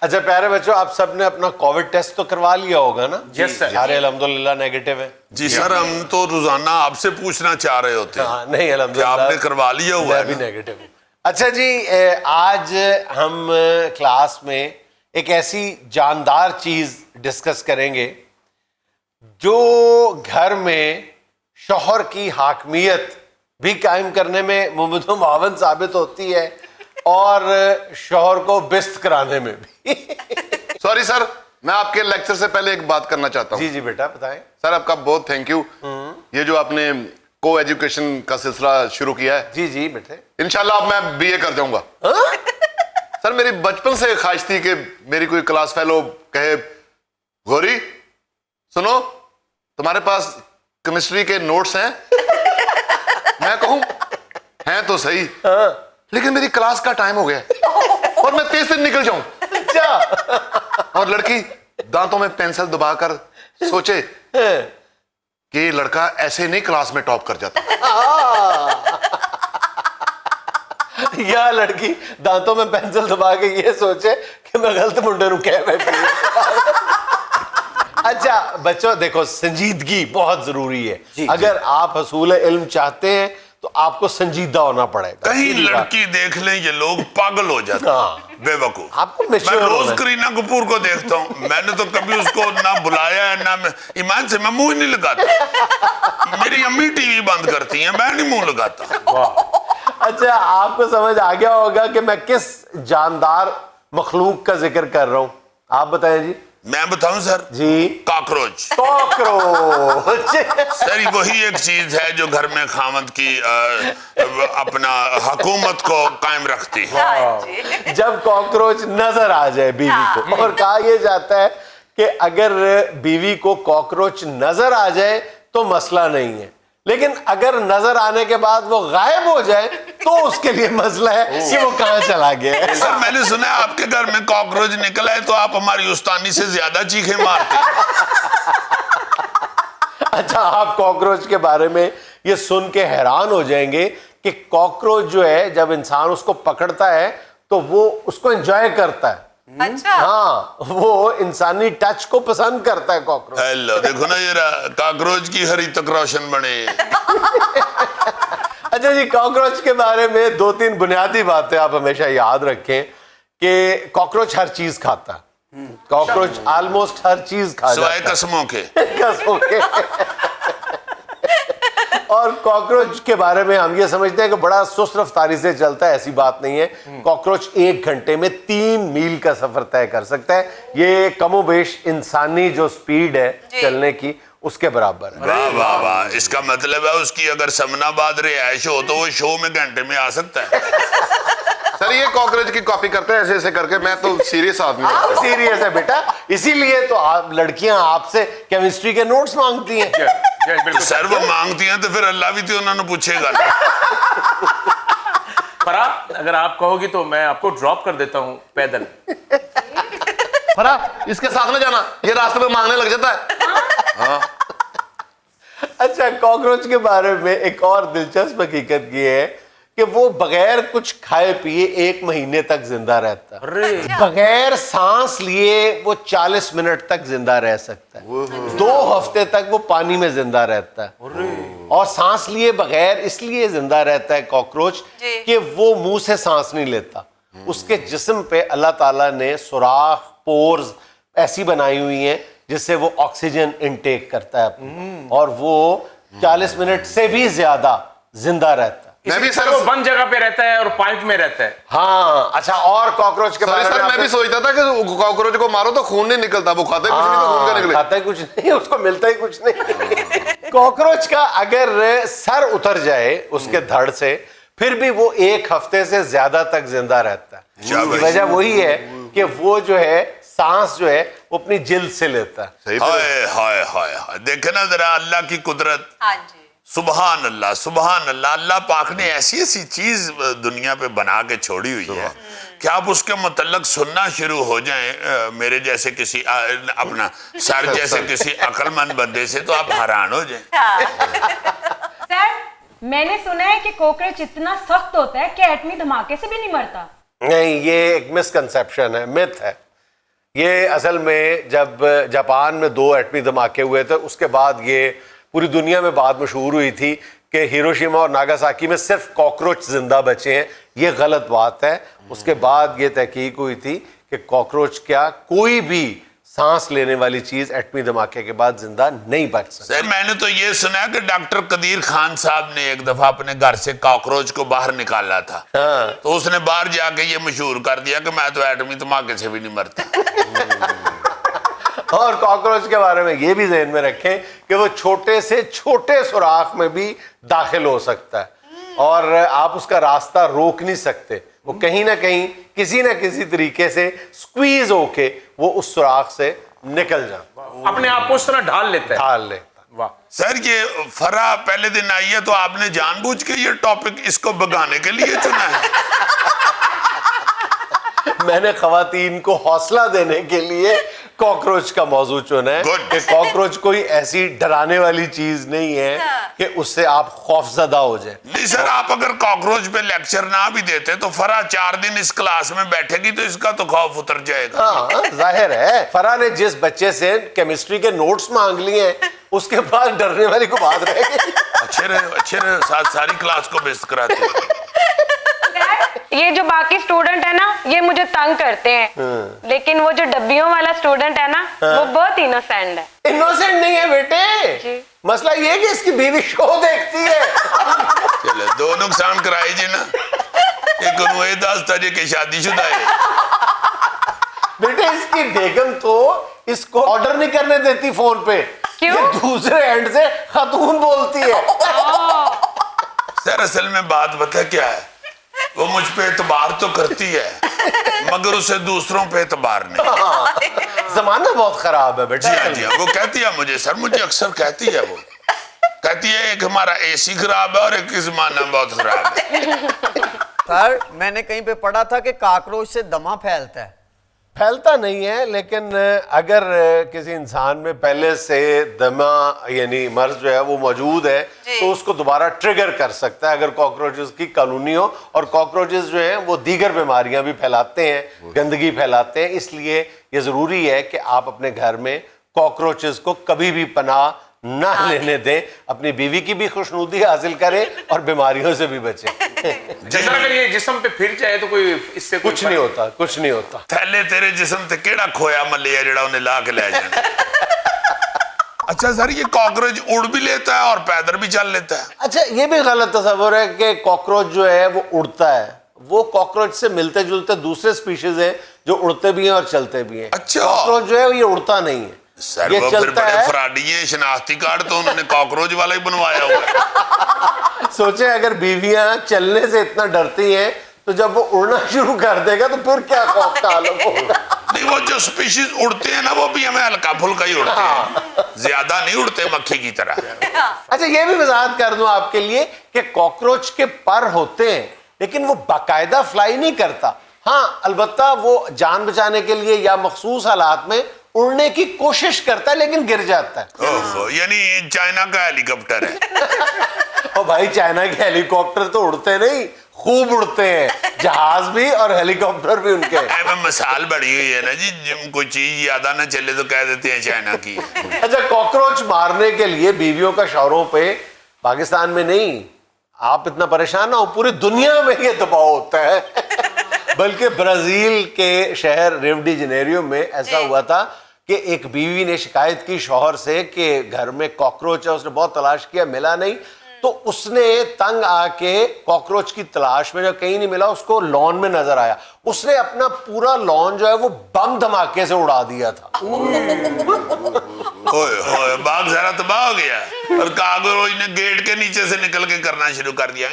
اچھا پیارے بچوں، آپ سب نے اپنا کووڈ ٹیسٹ تو کروا لیا ہوگا نا؟ یس سر. سارے الحمدللہ نیگیٹو ہیں؟ جی سر، ہم تو روزانہ آپ سے پوچھنا چاہ رہے ہوتے ہیں ہاں نہیں کہ الحمدللہ آپ نے کروا لیا ہوا میں ہے بھی نا؟ نیگیٹو ہوں. اچھا جی، آج ہم کلاس میں ایک ایسی جاندار چیز ڈسکس کریں گے جو گھر میں شوہر کی حاکمیت بھی قائم کرنے میں ممد و معاون ثابت ہوتی ہے اور شوہر کو بست کرانے میں بھی. سوری سر، میں آپ کے لیکچر سے پہلے ایک بات کرنا چاہتا ہوں. جی جی بیٹا بتائیں. سر آپ کا بہت تھینک یو. یہ جو آپ نے کو ایجوکیشن کا سلسلہ شروع کیا ہے، جی جی بیٹے. انشاءاللہ اب میں بی اے کر جاؤں گا. سر میری بچپن سے خواہش تھی کہ میری کوئی کلاس فیلو کہے غوری سنو تمہارے پاس کیمسٹری کے نوٹس ہیں. میں کہوں ہیں تو صحیح، لیکن میری کلاس کا ٹائم ہو گیا اور میں تیز سے نکل جاؤں. اور لڑکی دانتوں میں پینسل دبا کر سوچے کہ یہ لڑکا ایسے نہیں کلاس میں ٹاپ کر جاتا. یا لڑکی دانتوں میں پینسل دبا کے یہ سوچے کہ میں غلط منڈے نو کہہ بیٹھی. اچھا بچوں دیکھو، سنجیدگی بہت ضروری ہے. اگر آپ حصول علم چاہتے ہیں تو آپ کو سنجیدہ ہونا پڑے گا. کہیں لڑکی دیکھ لیں یہ لوگ پاگل ہو جاتے ہیں، بے وقوف. آپ کو میں mature روز ہونا ہے. کرینہ کپور کو دیکھتا ہوں، میں نے تو کبھی اس کو نہ بلایا ہے نہ ایمان سے میں منہ ہی نہیں لگاتا. میری امی ٹی وی بند کرتی ہیں، میں نہیں منہ لگاتا. اچھا آپ کو سمجھ آ گیا ہوگا کہ میں کس جاندار مخلوق کا ذکر کر رہا ہوں. آپ بتائیں جی. میں بتاؤں سر؟ جی کاکروچ. کاکروچ. سر وہی ایک چیز ہے جو گھر میں خاوند کی اپنا حکومت کو قائم رکھتی ہے. جب کاکروچ نظر آ جائے بیوی کو، اور کہا یہ جاتا ہے کہ اگر بیوی کو کاکروچ نظر آ جائے تو مسئلہ نہیں ہے، لیکن اگر نظر آنے کے بعد وہ غائب ہو جائے تو اس کے لیے مسئلہ ہے کہ وہ کہاں چلا گیا ہے. سر میں نے سنا ہے آپ کے گھر میں کاکروچ نکلا ہے تو آپ ہماری استانی سے زیادہ چیخیں مارتے ہیں. اچھا آپ کاکروچ کے بارے میں یہ سن کے حیران ہو جائیں گے کہ کاکروچ جو ہے جب انسان اس کو پکڑتا ہے تو وہ اس کو انجوائے کرتا ہے. اچھا ہاں وہ انسانی ٹچ کو پسند کرتا ہے کاکروچ. ہیلو دیکھو نا یہ کاکروچ کی ہری تک روشن بنے. اچھا جی، کاکروچ کے بارے میں 2-3 بنیادی باتیں آپ ہمیشہ یاد رکھیں کہ کاکروچ ہر چیز کھاتا ہے. کاکروچ آلموسٹ ہر چیز کھا سوائے جاتا ہے قسموں کے. قسموں کے. اور کاکروچ کے بارے میں ہم یہ سمجھتے ہیں کہ بڑا سست رفتاری سے چلتا ہے. ایسی بات نہیں ہے. کاکروچ 1 گھنٹے میں 3 میل کا سفر طے کر سکتا ہے. یہ کم و بیش انسانی جو سپیڈ ہے چلنے کی اس کے برابر ہے. واہ واہ واہ، اس کا مطلب ہے اس کی اگر سمنا باد رہائش ہو تو وہ شو میں گھنٹے میں آ سکتا ہے. سر یہ کاکروچ کی کاپی کرتے ہیں ایسے ایسے کر کے. میں تو سیریس آدمی ہوں. آپ سیریس ہے بیٹا، اسی لیے تو آپ لڑکیاں آپ سے کیمسٹری کے نوٹس مانگتی ہیں. تو سر وہ مانگتی ہیں تو پھر اللہ بھی تو انہوں نے پوچھے گا. فرا اگر آپ کہو گی تو میں آپ کو ڈراپ کر دیتا ہوں پیدل. فرا اس کے ساتھ نہ جانا، یہ راستے میں مانگنے لگ جاتا ہے. اچھا کاکروچ کے بارے میں ایک اور دلچسپ حقیقت یہ ہے کہ وہ بغیر کچھ کھائے پیے 1 مہینے تک زندہ رہتا ہے. بغیر سانس لیے وہ 40 منٹ تک زندہ رہ سکتا ہے. 2 ہفتے تک وہ پانی میں زندہ رہتا ہے. اور سانس لیے بغیر اس لیے زندہ رہتا ہے کاکروچ کہ وہ منہ سے سانس نہیں لیتا. اس کے جسم پہ اللہ تعالیٰ نے سوراخ پورز ایسی بنائی ہوئی ہیں جس سے وہ آکسیجن انٹیک کرتا ہے اور وہ 40 منٹ سے بھی زیادہ زندہ رہتا ہے. میں بھی سر وہ بند جگہ پہ رہتا ہے اور پائپ میں رہتا ہے. ہاں اچھا. اور کاکروچ کے بارے سر میں بھی سوچتا تھا کہ کاکروچ کو مارو تو خون نہیں نکلتا. وہ کھاتے کچھ نہیں تو خون کا نکلے. کھاتا ہی کچھ نہیں، اس کو ملتا ہی کچھ نہیں. کاکروچ کا اگر سر اتر جائے اس کے دھڑ سے پھر بھی وہ 1 ہفتے سے زیادہ تک زندہ رہتا ہے. اس کی وجہ وہی ہے کہ وہ جو ہے سانس جو ہے وہ اپنی جلد سے لیتا ہے. ہائے ہائے ہائے ہائے، دیکھیں نا ذرا اللہ کی قدرت. ہاں جی سبحان اللہ سبحان اللہ. اللہ پاک نے ایسی ایسی چیز دنیا پہ بنا کے چھوڑی ہوئی ہے کہ آپ اس کے متعلق سننا شروع ہو جائیں میرے جیسے کسی اپنا سر جیسے کسی عقل مند بندے سے تو آپ حیران ہو جائیں. سر میں نے سنا ہے کہ کوکروچ اتنا سخت ہوتا ہے کہ ایٹمی دھماکے سے بھی نہیں مرتا. نہیں، یہ ایک مسکنسیپشن ہے، مت ہے. یہ اصل میں جب جاپان میں 2 ایٹمی دھماکے ہوئے تھے اس کے بعد یہ پوری دنیا میں بات مشہور ہوئی تھی کہ ہیروشیما اور ناگاساکی میں صرف کاکروچ زندہ بچے ہیں. یہ غلط بات ہے. اس کے بعد یہ تحقیق ہوئی تھی کہ کاکروچ کیا کوئی بھی سانس لینے والی چیز ایٹمی دھماکے کے بعد زندہ نہیں بچ سکتی. سر میں نے تو یہ سنا ہے کہ ڈاکٹر قدیر خان صاحب نے ایک دفعہ اپنے گھر سے کاکروچ کو باہر نکالا تھا, تو اس نے باہر جا کے یہ مشہور کر دیا کہ میں تو ایٹمی دھماکے سے بھی نہیں مرتا. اور کاکروچ کے بارے میں یہ بھی ذہن میں رکھیں کہ وہ چھوٹے سے چھوٹے سوراخ میں بھی داخل ہو سکتا ہے اور آپ اس کا راستہ روک نہیں سکتے. وہ کہیں نہ کہیں کسی نہ کسی طریقے سے سکویز ہو کے وہ اس سوراخ سے نکل جاتا, اپنے آپ کو اس طرح ڈھال لیتا ہے. ڈھال لیتا. واہ. سر یہ فرا پہلے دن آئی ہے تو آپ نے جان بوجھ کے یہ ٹاپک اس کو بگانے کے لیے چنا ہے. میں نے خواتین کو حوصلہ دینے کے لیے کاکروچ کا موضوع چنا ہے کہ کاکروچ کوئی ایسی ڈرانے والی چیز نہیں ہے کہ اس سے آپ خوف زدہ ہو جائیں. نہیں سر, آپ اگر کاکروچ پہ لیکچر نہ بھی دیتے تو فرا 4 دن اس کلاس میں بیٹھے گی تو اس کا تو خوف اتر جائے گا. ہاں ظاہر ہے. فرا نے جس بچے سے کیمسٹری کے نوٹس مانگ لیے ہیں اس کے بعد ڈرنے والی کو بات رہے گی. اچھے رہے ساری کلاس کو بیست کراتے ہیں. یہ جو باقی اسٹوڈنٹ ہے نا یہ مجھے تنگ کرتے ہیں, لیکن وہ جو ڈبیوں والا اسٹوڈنٹ ہے نا وہ بہت انوسینٹ ہے. انوسینٹ نہیں ہے بیٹے, مسئلہ یہ کہ اس کی بیوی شو دیکھتی ہے. چلے 2 نقصان کرائے جی نا, ایک انہوں یہ داستا جی کہ شادی شدہ ہے. بیٹے اس کی بیگم تو اس کو آرڈر نہیں کرنے دیتی فون پہ, کیوں؟ دوسرے اینڈ سے خاتون بولتی ہے. سر اصل میں بات پتہ کیا ہے, وہ مجھ پہ اعتبار تو کرتی ہے مگر اسے دوسروں پہ اعتبار نہیں. زمانہ بہت خراب ہے بیٹا. جی ہاں, وہ کہتی ہے مجھے, سر مجھے اکثر کہتی ہے, وہ کہتی ہے ایک ہمارا اے سی خراب ہے اور ایک زمانہ بہت خراب ہے. سر میں نے کہیں پہ پڑھا تھا کہ کاکروچ سے دمہ پھیلتا ہے. پھیلتا نہیں ہے, لیکن اگر کسی انسان میں پہلے سے دمہ یعنی مرض جو ہے وہ موجود ہے تو اس کو دوبارہ ٹریگر کر سکتا ہے اگر کاکروچز کی کالونی ہو. اور کاکروچز جو ہیں وہ دیگر بیماریاں بھی پھیلاتے ہیں, گندگی پھیلاتے ہیں. اس لیے یہ ضروری ہے کہ آپ اپنے گھر میں کاکروچز کو کبھی بھی پناہ نہ لینے دیں. اپنی بیوی کی بھی خوشنودی حاصل کریں اور بیماریوں سے بھی بچیں. جیسا اگر یہ جسم پہ پھر جائے تو کوئی اس سے کچھ نہیں ہوتا, کچھ نہیں ہوتا. تھیلے تیرے جسم تے کیڑا کھویا ملیا جڑا انہیں لا کے لے جانا. اچھا سر یہ کاکروچ اڑ بھی لیتا ہے اور پیدل بھی چل لیتا ہے. اچھا یہ بھی غلط تصور ہے کہ کاکروچ جو ہے وہ اڑتا ہے. وہ کاکروچ سے ملتے جلتے دوسرے سپیشیز ہیں جو اڑتے بھی ہیں اور چلتے بھی ہیں. اچھا. کاکروچ جو ہے یہ اڑتا نہیں ہے, سر یہ وہ پھر چلتا بڑے ہے. فراڈی ہیں, شناختی کارڈ تو انہوں نے کاکروچ والا ہی بنوایا ہوا ہے. سوچیں اگر بیویاں چلنے سے اتنا ڈرتی ہیں تو جب وہ اڑنا شروع کر دے گا تو پھر کیا خوف کا عالم ہوگا. نہیں وہ جو سپیشیز اڑتے ہیں نا وہ بھی ہمیں ہلکا پھلکا ہی اڑتے ہیں, زیادہ نہیں اڑتے مکھی کی طرح. اچھا یہ بھی وضاحت کر دوں آپ کے لیے کہ کاکروچ کے پر ہوتے ہیں لیکن وہ باقاعدہ فلائی نہیں کرتا. ہاں البتہ وہ جان بچانے کے لیے یا مخصوص حالات میں اڑنے کی کوشش کرتا ہے لیکن گر جاتا ہے. یعنی چائنا کا ہیلی کاپٹر ہے. اور بھائی چائنا کے ہیلی کاپٹر تو اڑتے نہیں, خوب اڑتے ہیں, جہاز بھی اور ہیلی کاپٹر بھی ان کے. مثال بڑی ہوئی ہے نا جی, کوئی چیز زیادہ نہ چلے تو کہہ دیتے ہیں چائنا کی. اچھا کاکروچ مارنے کے لیے بیویوں کا شوہروں پہ پاکستان میں نہیں, آپ اتنا پریشان نہ ہو, پوری دنیا میں یہ دباؤ ہوتا ہے. بلکہ برازیل کے شہر ریو ڈی جنیریو میں ایسا ہوا تھا کہ ایک بیوی نے شکایت کی شوہر سے کہ گھر میں کاکروچ ہے. اس نے بہت تلاش کیا, ملا نہیں, تو اس نے تنگ آ کے کاکروچ کی تلاش میں جب کہیں نہیں ملا اس کو لان میں نظر آیا. اس نے اپنا پورا لان جو ہے وہ بم دھماکے سے اڑا دیا تھا. باغ ذرا تباہ ہو گیا اور کاکروچ نے گیٹ کے نیچے سے نکل کے کرنا شروع کر دیا.